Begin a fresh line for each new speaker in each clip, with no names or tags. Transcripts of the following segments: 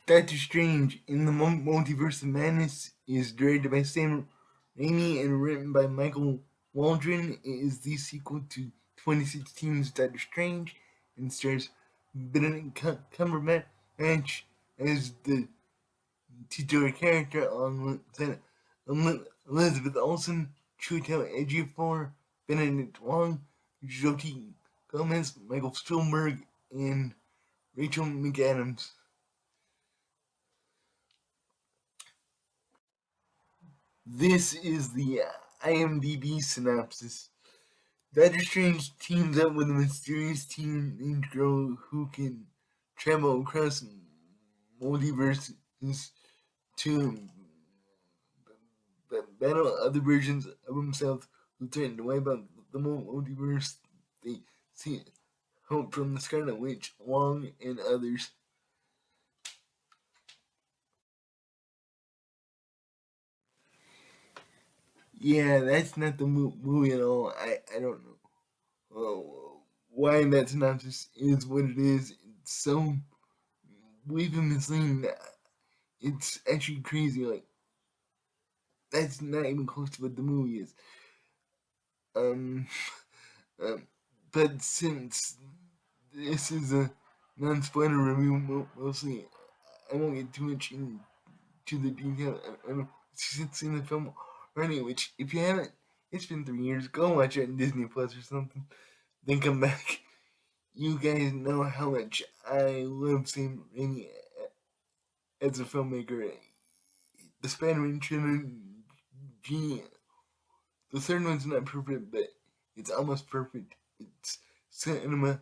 Doctor Strange in the Multiverse of Madness is directed by Sam Raimi and written by Michael Waldron. It is the sequel to 2016's Doctor Strange and stars Benedict Cumberbatch as the titular character on Elizabeth Olsen, Chiwetel Ejiofor, Benedict Wong, Xochitl Gomez, Michael Stuhlbarg, and Rachel McAdams. This is the IMDb synopsis. Doctor Strange teams up with a mysterious teen named girl who can travel across multiverses to battle other versions of himself who threaten to wipe out the multiverse. They see help from the Scarlet Witch, Wong, and others. Yeah, that's not the movie at all. I don't know why that synopsis is what it is. It's so we've misleading that it's actually crazy. Like, that's not even close to what the movie is. Um, um but since this is a non-spoiler review, mostly I won't get too much into the detail. I don't seen the film already, which if you haven't, it's been 3 years. Go watch it on Disney Plus or something. Then come back. You guys know how much I love Sam Raimi as a filmmaker. The Spider-Man trilogy, the third one's not perfect, but it's almost perfect. It's cinema.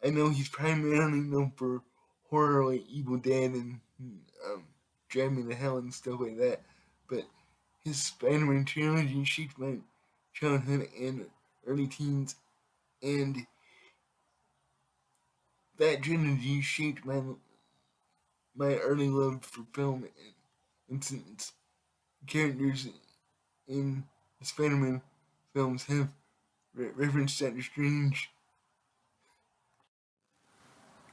I know he's primarily known for horror like Evil Dead and Drive Me to Hell and stuff like that, but his Spider-Man trilogy shaped my childhood and early teens, and that trilogy shaped my early love for film, and since characters in the Spider-Man films have referenced Doctor Strange,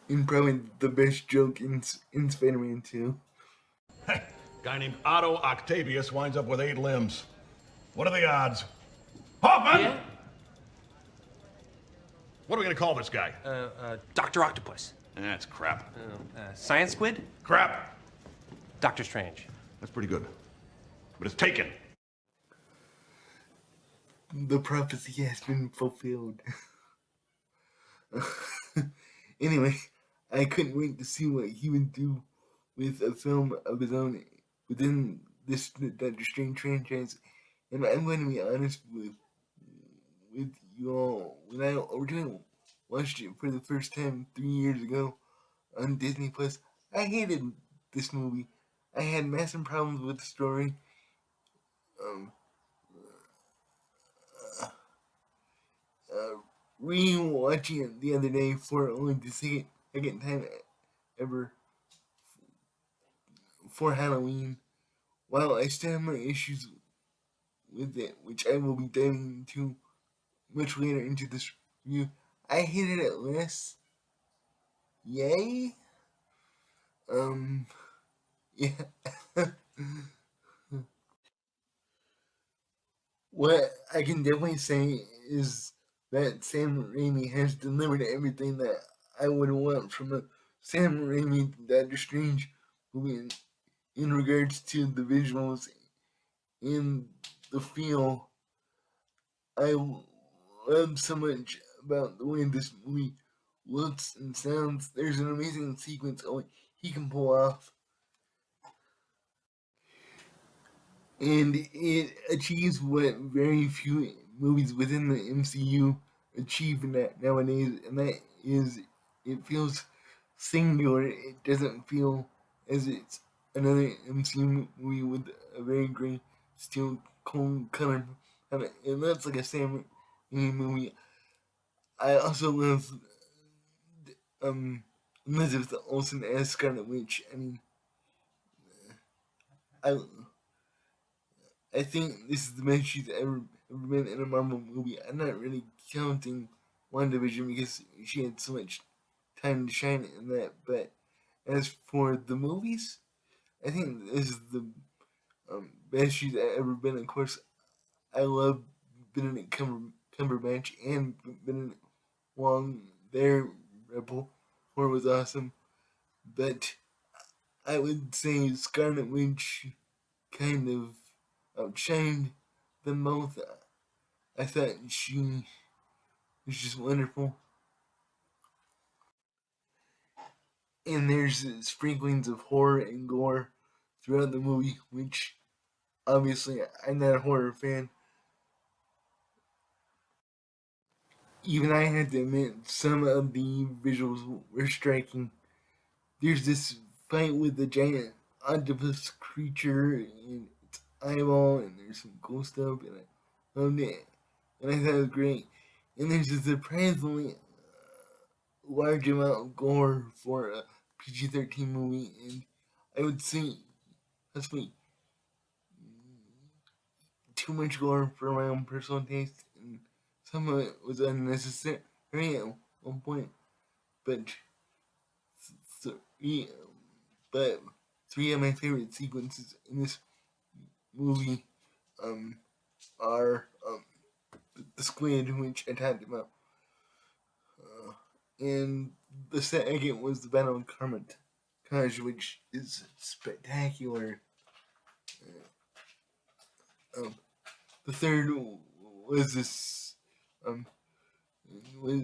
and probably the best joke in Spider-Man 2.
Guy named Otto Octavius winds up with 8 limbs. What are the odds? Hoffman!
Yeah?
What are we gonna call this guy?
Dr. Octopus.
That's crap.
Science Squid?
Crap!
Doctor Strange.
That's pretty good. But it's taken.
The prophecy has been fulfilled. Anyway, I couldn't wait to see what he would do with a film of his own within this Doctor Strange franchise. And I'm going to be honest with you all. When I originally watched it for the first time 3 years ago on Disney Plus, I hated this movie. I had massive problems with the story. Rewatching it the other day for only the second time ever for Halloween. While I still have my issues with it, which I will be diving into much later into this review, I hated it less. Yay! Yeah. What I can definitely say is that Sam Raimi has delivered everything that I would want from a Sam Raimi Doctor Strange movie in regards to the visuals and the feel. I love so much about the way this movie looks and sounds. There's an amazing sequence only he can pull off, and it achieves what very few movies within the MCU achieve nowadays, and that is it feels singular. It doesn't feel as it's another MCU movie with a very great steel cold color. It looks like a Sam Raimi movie. I also love um Elizabeth Olsen as Scarlet Witch. I mean, I I think this is the best she's ever been in a Marvel movie. I'm not really counting WandaVision because she had so much time to shine in that, but As for the movies, I think this is the best she's ever been. Of course, I love Benedict Cumberbatch and Benedict Wong. Their Rebel War was awesome, but I would say Scarlet Witch kind of outshined them both. I thought she was just wonderful. And there's sprinklings of horror and gore throughout the movie, which obviously I'm not a horror fan. Even I had to admit some of the visuals were striking. There's this fight with the giant octopus creature and its eyeball, and there's some cool stuff, and I loved it, and I thought it was great. And there's a surprisingly large amount of gore for a PG-13 movie, and I would say possibly too much gore for my own personal taste, and some of it was unnecessary at one point. But three, but three of my favorite sequences in this movie um, are the squid, which I talked about, and the second was the Battle of Cumberbatch, which is spectacular. Um, the third was this um, was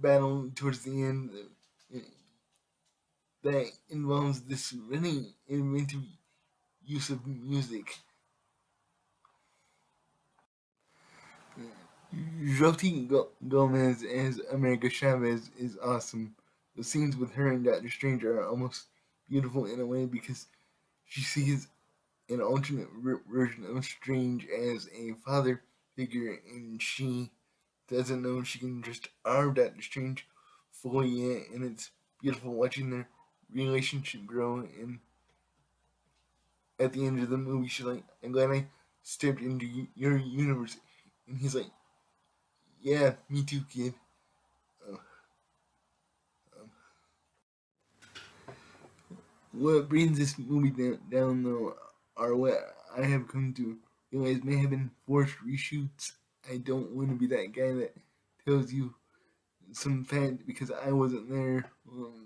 battle towards the end that involves this really inventive use of music. Xochitl Gomez as America Chavez is awesome. The scenes with her and Doctor Strange are almost beautiful in a way because she sees an alternate version of Strange as a father figure, and she doesn't know she can just arm Doctor Strange fully yet, and it's beautiful watching their relationship grow. And at the end of the movie, she's like, "I'm glad I stepped into your universe," and he's like, "Yeah, me too, kid." Uh, um, what brings this movie down though are what I have come to realize may have been forced reshoots. I don't want to be that guy that tells you some fact because I wasn't there,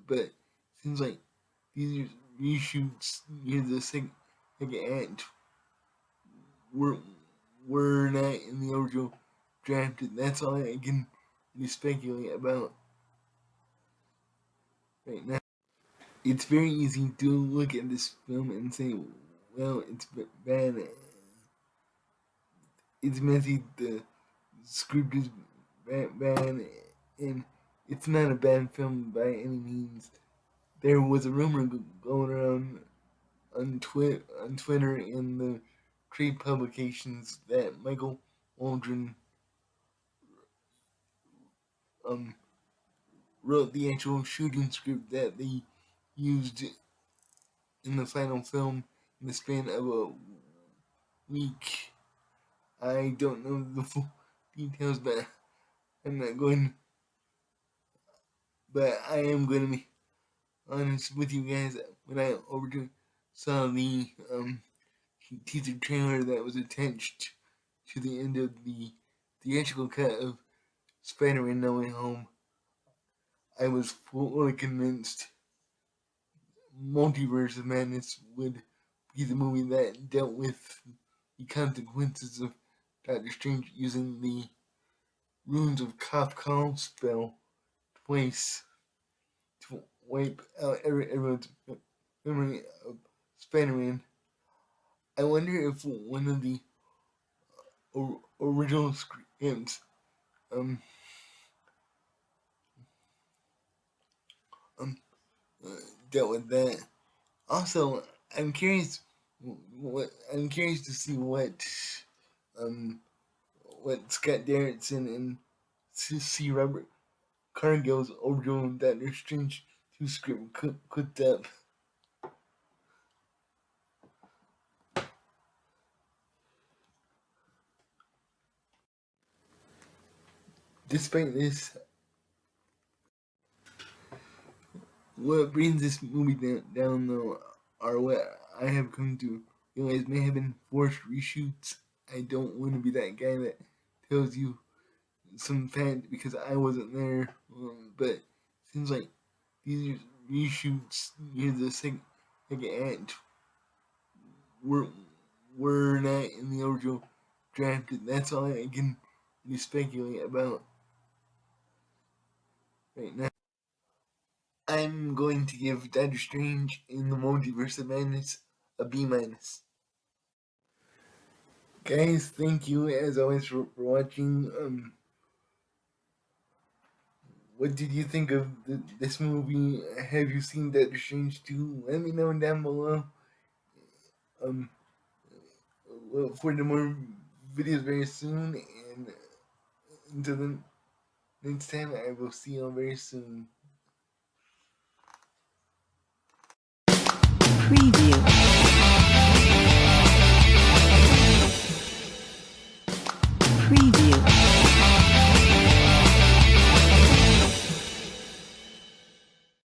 but it seems like these reshoots near the second act were were not in the original draft. That's all I can really speculate about right now. It's very easy to look at this film and say, well, it's bad, it's messy, the script is bad, and it's not a bad film by any means. There was a rumor going around on Twitter in the trade publications that Michael Waldron um, wrote the actual shooting script that they used in the final film in the span of a week. I don't know the full details, but I'm not going. But I am going to be honest with you guys. When I saw the teaser trailer that was attached to the end of the theatrical cut of Spider-Man No Way Home, I was fully convinced Multiverse of Madness would be the movie that dealt with the consequences of Doctor Strange using the Runes of Kafka spell twice to wipe out everyone's memory of Spider-Man. I wonder if one of the original scripts um, um, uh, dealt with that. Also, I'm curious. I'm curious to see um, what Scott Derrickson and C. Robert Cargill's original Doctor Strange 2 script cooked up. Despite this, what brings this movie down though are what I have come to realize may have been forced reshoots. I don't want to be that guy that tells you some fact because I wasn't there, but it seems like these reshoots near the second act were not in the original draft. That's all I can really speculate about right now. I'm going to give Doctor Strange in the Multiverse of Madness a B minus. Guys, thank you as always for watching. What did you think of this movie? Have you seen Doctor Strange 2? Let me know down below. Look forward to more videos very soon, and until the next time, I will see you all very soon.
Preview. Preview.